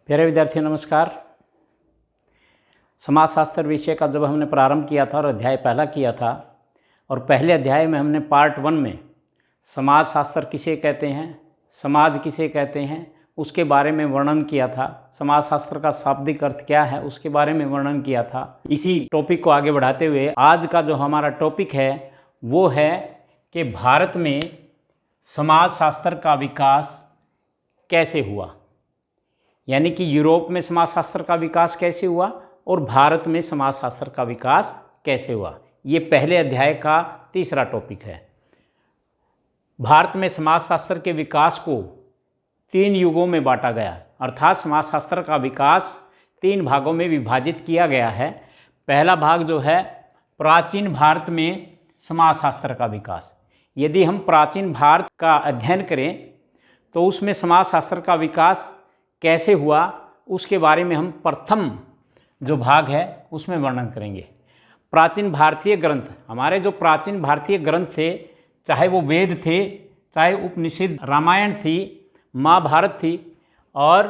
प्यारे विद्यार्थियों नमस्कार। समाजशास्त्र विषय का जब हमने प्रारंभ किया था और अध्याय पहला किया था और पहले अध्याय में हमने पार्ट 1 में समाजशास्त्र किसे कहते हैं, समाज किसे कहते हैं, उसके बारे में वर्णन किया था। समाजशास्त्र का शाब्दिक अर्थ क्या है उसके बारे में वर्णन किया था। इसी टॉपिक को आगे बढ़ाते हुए आज का जो हमारा टॉपिक है वो है कि भारत में समाजशास्त्र का विकास कैसे हुआ, यानी कि यूरोप में समाजशास्त्र का विकास कैसे हुआ और भारत में समाजशास्त्र का विकास कैसे हुआ। ये पहले अध्याय का तीसरा टॉपिक है। भारत में समाजशास्त्र के विकास को 3 युगों में बांटा गया, अर्थात समाजशास्त्र का विकास 3 भागों में विभाजित किया गया है। पहला भाग जो है प्राचीन भारत में समाजशास्त्र का विकास। यदि हम प्राचीन भारत का अध्ययन करें तो उसमें समाजशास्त्र का विकास कैसे हुआ उसके बारे में हम प्रथम जो भाग है उसमें वर्णन करेंगे। प्राचीन भारतीय ग्रंथ, हमारे जो प्राचीन भारतीय ग्रंथ थे, चाहे वो वेद थे, चाहे उपनिषद, रामायण थी, महाभारत थी और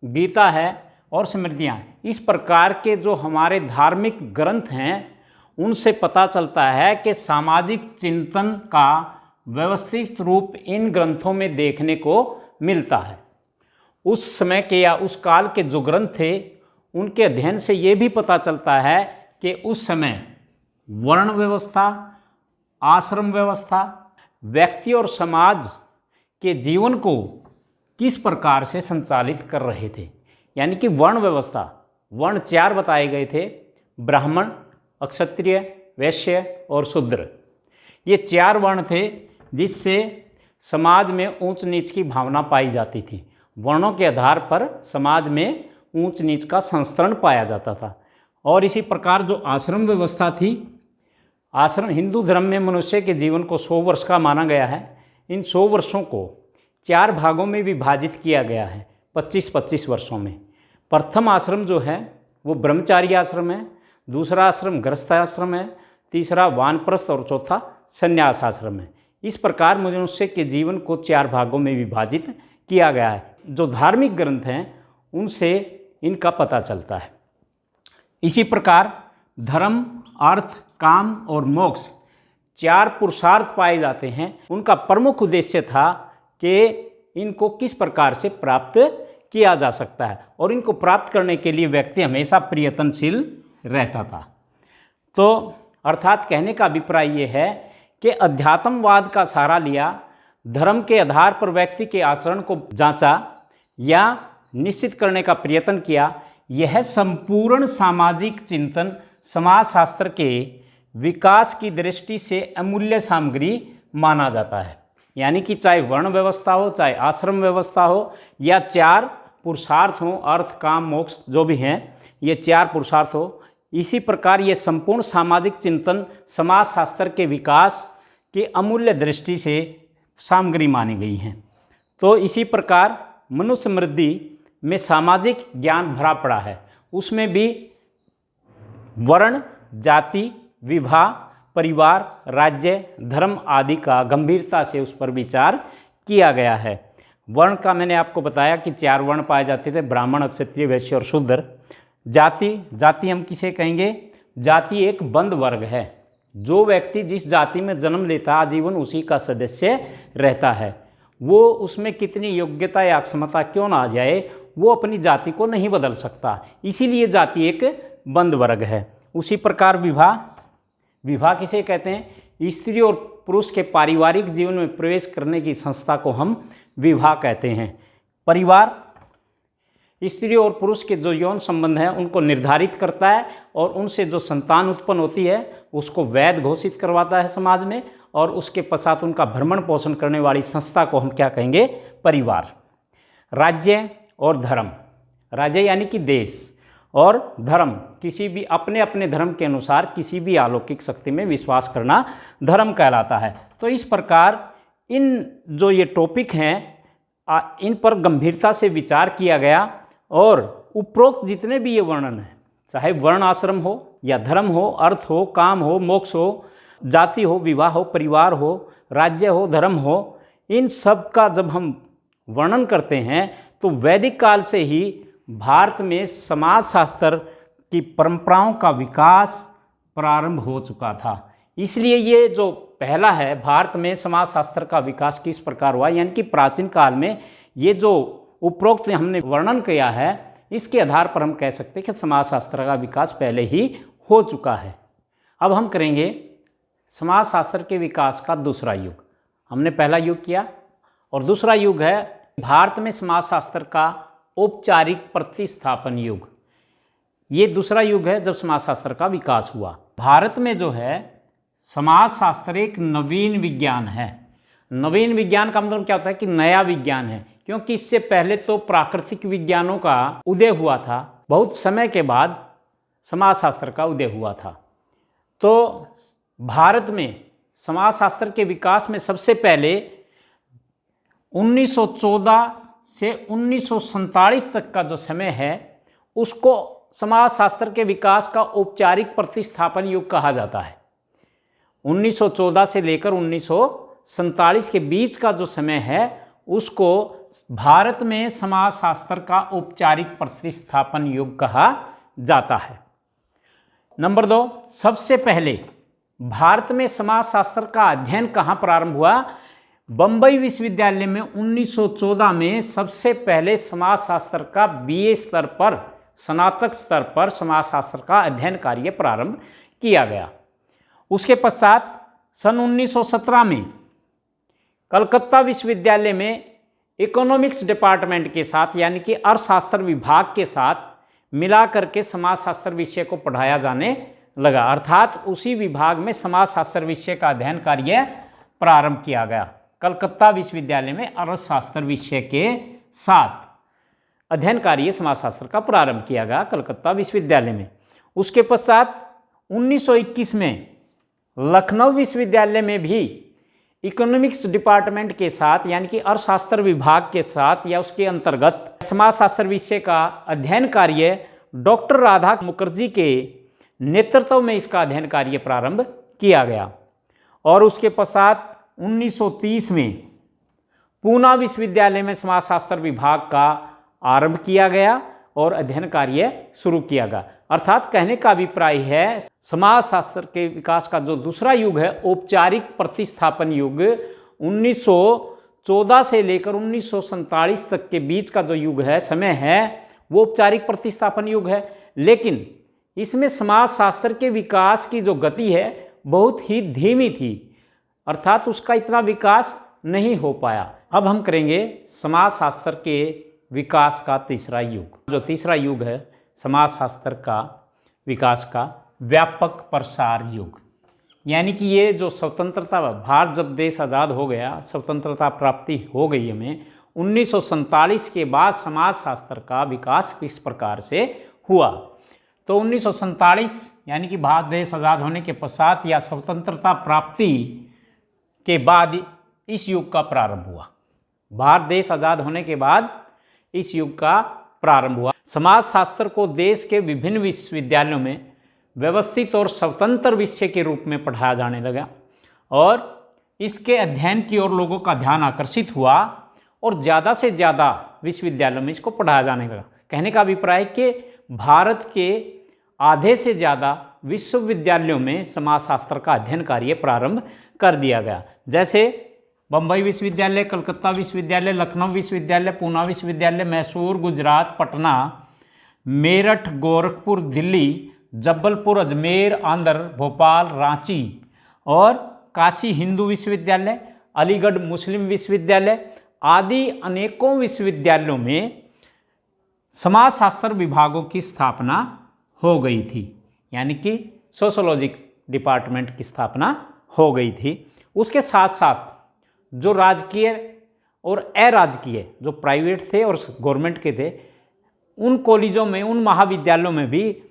गीता है और स्मृतियाँ, इस प्रकार के जो हमारे धार्मिक ग्रंथ हैं उनसे पता चलता है कि सामाजिक चिंतन का व्यवस्थित रूप इन ग्रंथों में देखने को मिलता है। उस समय के या उस काल के जो ग्रंथ थे उनके अध्ययन से ये भी पता चलता है कि उस समय वर्ण व्यवस्था, आश्रम व्यवस्था, व्यक्ति और समाज के जीवन को किस प्रकार से संचालित कर रहे थे। यानी कि वर्ण व्यवस्था, वर्ण 4 बताए गए थे, ब्राह्मण, क्षत्रिय, वैश्य और शूद्र। ये 4 वर्ण थे जिससे समाज में ऊंच नीच की भावना पाई जाती थी। वर्णों के आधार पर समाज में ऊंच नीच का संस्तरण पाया जाता था। और इसी प्रकार जो आश्रम व्यवस्था थी, आश्रम हिंदू धर्म में मनुष्य के जीवन को 100 वर्ष का माना गया है। इन 100 वर्षों को 4 भागों में विभाजित किया गया है, 25-25 वर्षों में। प्रथम आश्रम जो है वो ब्रह्मचारी आश्रम है, दूसरा आश्रम गृहस्थ आश्रम है, तीसरा वानप्रस्थ और चौथा संन्यास आश्रम है। इस प्रकार मनुष्य के जीवन को 4 भागों में विभाजित किया गया है। जो धार्मिक ग्रंथ हैं उनसे इनका पता चलता है। इसी प्रकार धर्म, अर्थ, काम और मोक्ष 4 पुरुषार्थ पाए जाते हैं। उनका प्रमुख उद्देश्य था कि इनको किस प्रकार से प्राप्त किया जा सकता है और इनको प्राप्त करने के लिए व्यक्ति हमेशा प्रयत्नशील रहता था। तो अर्थात कहने का अभिप्राय ये है कि अध्यात्मवाद का सहारा लिया, धर्म के आधार पर व्यक्ति के आचरण को जांचा या निश्चित करने का प्रयत्न किया। यह संपूर्ण सामाजिक चिंतन समाजशास्त्र के विकास की दृष्टि से अमूल्य सामग्री माना जाता है। यानी कि चाहे वर्ण व्यवस्था हो, चाहे आश्रम व्यवस्था हो या 4 पुरुषार्थ हो, अर्थ, काम, मोक्ष जो भी हैं, ये 4 पुरुषार्थ हो, इसी प्रकार ये संपूर्ण सामाजिक चिंतन समाजशास्त्र के विकास की अमूल्य दृष्टि से सामग्री मानी गई हैं। तो इसी प्रकार मनुष्य समृद्धि में सामाजिक ज्ञान भरा पड़ा है। उसमें भी वर्ण, जाति, विवाह, परिवार, राज्य, धर्म आदि का गंभीरता से उस पर विचार किया गया है। वर्ण का मैंने आपको बताया कि 4 वर्ण पाए जाते थे, ब्राह्मण, क्षत्रिय, वैश्य और शूद्र। जाति हम किसे कहेंगे? जाति एक बंद वर्ग है। जो व्यक्ति जिस जाति में जन्म लेता आजीवन उसी का सदस्य रहता है। वो उसमें कितनी योग्यता या क्षमता क्यों ना आ जाए, वो अपनी जाति को नहीं बदल सकता। इसीलिए जाति एक बंद वर्ग है। उसी प्रकार विवाह किसे कहते हैं? स्त्री और पुरुष के पारिवारिक जीवन में प्रवेश करने की संस्था को हम विवाह कहते हैं। परिवार स्त्री और पुरुष के जो यौन संबंध हैं उनको निर्धारित करता है और उनसे जो संतान उत्पन्न होती है उसको वैध घोषित करवाता है समाज में, और उसके पश्चात उनका भरण पोषण करने वाली संस्था को हम क्या कहेंगे? परिवार। राज्य और धर्म, राज्य यानी कि देश, और धर्म किसी भी अपने अपने धर्म के अनुसार किसी भी अलौकिक शक्ति में विश्वास करना धर्म कहलाता है। तो इस प्रकार इन जो ये टॉपिक हैं इन पर गंभीरता से विचार किया गया और उपरोक्त जितने भी ये वर्णन हैं, चाहे वर्ण आश्रम हो या धर्म हो, अर्थ हो, काम हो, मोक्ष हो, जाति हो, विवाह हो, परिवार हो, राज्य हो, धर्म हो, इन सब का जब हम वर्णन करते हैं तो वैदिक काल से ही भारत में समाजशास्त्र की परंपराओं का विकास प्रारंभ हो चुका था। इसलिए ये जो पहला है, भारत में समाजशास्त्र का विकास किस प्रकार हुआ, यानी कि प्राचीन काल में ये जो उपरोक्त हमने वर्णन किया है, इसके आधार पर हम कह सकते हैं कि समाजशास्त्र का विकास पहले ही हो चुका है। अब हम करेंगे समाजशास्त्र के विकास का दूसरा युग। हमने पहला युग किया और दूसरा युग है भारत में समाजशास्त्र का औपचारिक प्रतिस्थापन युग। ये दूसरा युग है जब समाजशास्त्र का विकास हुआ। भारत में जो है समाजशास्त्र एक नवीन विज्ञान है। नवीन विज्ञान का मतलब क्या होता है कि नया विज्ञान है, क्योंकि इससे पहले तो प्राकृतिक विज्ञानों का उदय हुआ था, बहुत समय के बाद समाजशास्त्र का उदय हुआ था। तो भारत में समाजशास्त्र के विकास में सबसे पहले 1914 से 1947 तक का जो समय है उसको समाजशास्त्र के विकास का औपचारिक प्रतिस्थापन युग कहा जाता है। 1914 से लेकर 1947 के बीच का जो समय है उसको भारत में समाजशास्त्र का औपचारिक प्रतिस्थापन युग कहा जाता है। नंबर 2, सबसे पहले भारत में समाजशास्त्र का अध्ययन कहाँ प्रारंभ हुआ? बम्बई विश्वविद्यालय में 1914 में सबसे पहले समाजशास्त्र का BA स्तर पर, स्नातक स्तर पर समाजशास्त्र का अध्ययन कार्य प्रारंभ किया गया। उसके पश्चात सन 1917 में कलकत्ता विश्वविद्यालय में इकोनॉमिक्स डिपार्टमेंट के साथ, यानी कि अर्थशास्त्र विभाग के साथ मिला करके समाजशास्त्र विषय को पढ़ाया जाने लगा, अर्थात उसी विभाग में समाजशास्त्र विषय का अध्ययन कार्य प्रारंभ किया गया। कलकत्ता विश्वविद्यालय में अर्थशास्त्र विषय के साथ अध्ययन कार्य समाजशास्त्र का प्रारंभ किया गया कलकत्ता विश्वविद्यालय में। उसके पश्चात 1921 में लखनऊ विश्वविद्यालय में भी इकोनॉमिक्स डिपार्टमेंट के साथ, यानी कि अर्थशास्त्र विभाग के साथ या उसके अंतर्गत समाजशास्त्र विषय का अध्ययन कार्य डॉक्टर राधा मुखर्जी के नेतृत्व में इसका अध्ययन कार्य प्रारंभ किया गया। और उसके पश्चात 1930 में पूना विश्वविद्यालय में समाजशास्त्र विभाग का आरंभ किया गया और अध्ययन कार्य शुरू किया गया। अर्थात कहने का अभिप्राय है समाजशास्त्र के विकास का जो दूसरा युग है, औपचारिक प्रतिस्थापन युग, 1914 से लेकर 1947 तक के बीच का जो युग है, समय है, वो औपचारिक प्रतिस्थापन युग है। लेकिन इसमें समाजशास्त्र के विकास की जो गति है बहुत ही धीमी थी, अर्थात उसका इतना विकास नहीं हो पाया। अब हम करेंगे समाजशास्त्र के विकास का तीसरा युग। जो तीसरा युग है समाजशास्त्र का विकास का व्यापक प्रसार युग, यानी कि ये जो स्वतंत्रता, भारत जब देश आज़ाद हो गया, स्वतंत्रता प्राप्ति हो गई हमें, 1947 के बाद समाजशास्त्र का विकास किस प्रकार से हुआ। तो 1947 यानी कि भारत देश आज़ाद होने के पश्चात या स्वतंत्रता प्राप्ति के बाद इस युग का प्रारंभ हुआ। भारत देश आज़ाद होने के बाद इस युग का प्रारंभ हुआ। समाजशास्त्र को देश के विभिन्न विश्वविद्यालयों में व्यवस्थित और स्वतंत्र विषय के रूप में पढ़ाया जाने लगा और इसके अध्ययन की ओर लोगों का ध्यान आकर्षित हुआ और ज़्यादा से ज़्यादा विश्वविद्यालयों में इसको पढ़ाया जाने लगा। कहने का अभिप्राय कि भारत के आधे से ज़्यादा विश्वविद्यालयों में समाजशास्त्र का अध्ययन कार्य प्रारंभ कर दिया गया। जैसे बम्बई विश्वविद्यालय, कलकत्ता विश्वविद्यालय, लखनऊ विश्वविद्यालय, पूना विश्वविद्यालय, मैसूर गुजरात, पटना, मेरठ गोरखपुर दिल्ली, जबलपुर अजमेर आंध्र, भोपाल रांची और काशी हिंदू विश्वविद्यालय, अलीगढ़ मुस्लिम विश्वविद्यालय आदि अनेकों विश्वविद्यालयों में समाजशास्त्र विभागों की स्थापना हो गई थी, यानी कि सोशोलॉजी डिपार्टमेंट की स्थापना हो गई थी। उसके साथ साथ जो राजकीय और अराजकीय, जो प्राइवेट थे और गवर्नमेंट के थे, उन कॉलेजों में, उन महाविद्यालयों में भी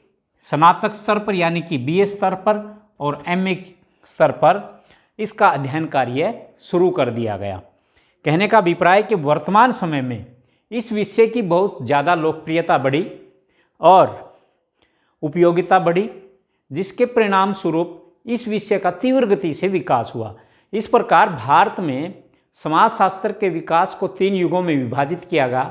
स्नातक स्तर पर यानी कि BA स्तर पर और MA स्तर पर इसका अध्ययन कार्य शुरू कर दिया गया। कहने का अभिप्राय कि वर्तमान समय में इस विषय की बहुत ज़्यादा लोकप्रियता बढ़ी और उपयोगिता बढ़ी, जिसके परिणाम स्वरूप इस विषय का तीव्र गति से विकास हुआ। इस प्रकार भारत में समाजशास्त्र के विकास को 3 युगों में विभाजित किया गया।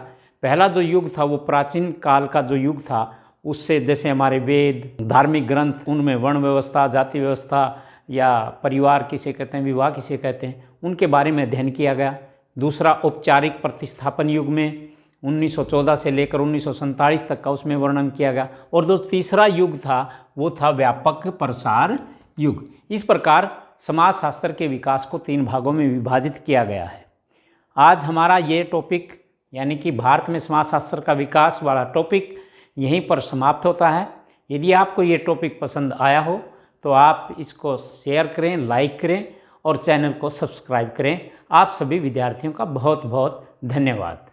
पहला जो युग था वो प्राचीन काल का जो युग था, उससे जैसे हमारे वेद, धार्मिक ग्रंथ, उनमें वर्ण व्यवस्था, जाति व्यवस्था या परिवार किसे कहते हैं, विवाह किसे कहते हैं, उनके बारे में अध्ययन किया गया। दूसरा औपचारिक प्रतिस्थापन युग में 1914 से लेकर 1947 तक का उसमें वर्णन किया गया। और जो तीसरा युग था वो था व्यापक प्रसार युग। इस प्रकार समाजशास्त्र के विकास को 3 भागों में विभाजित किया गया है। आज हमारा ये टॉपिक यानी कि भारत में समाजशास्त्र का विकास वाला टॉपिक यहीं पर समाप्त होता है। यदि आपको ये टॉपिक पसंद आया हो तो आप इसको शेयर करें, लाइक करें और चैनल को सब्सक्राइब करें। आप सभी विद्यार्थियों का बहुत बहुत धन्यवाद।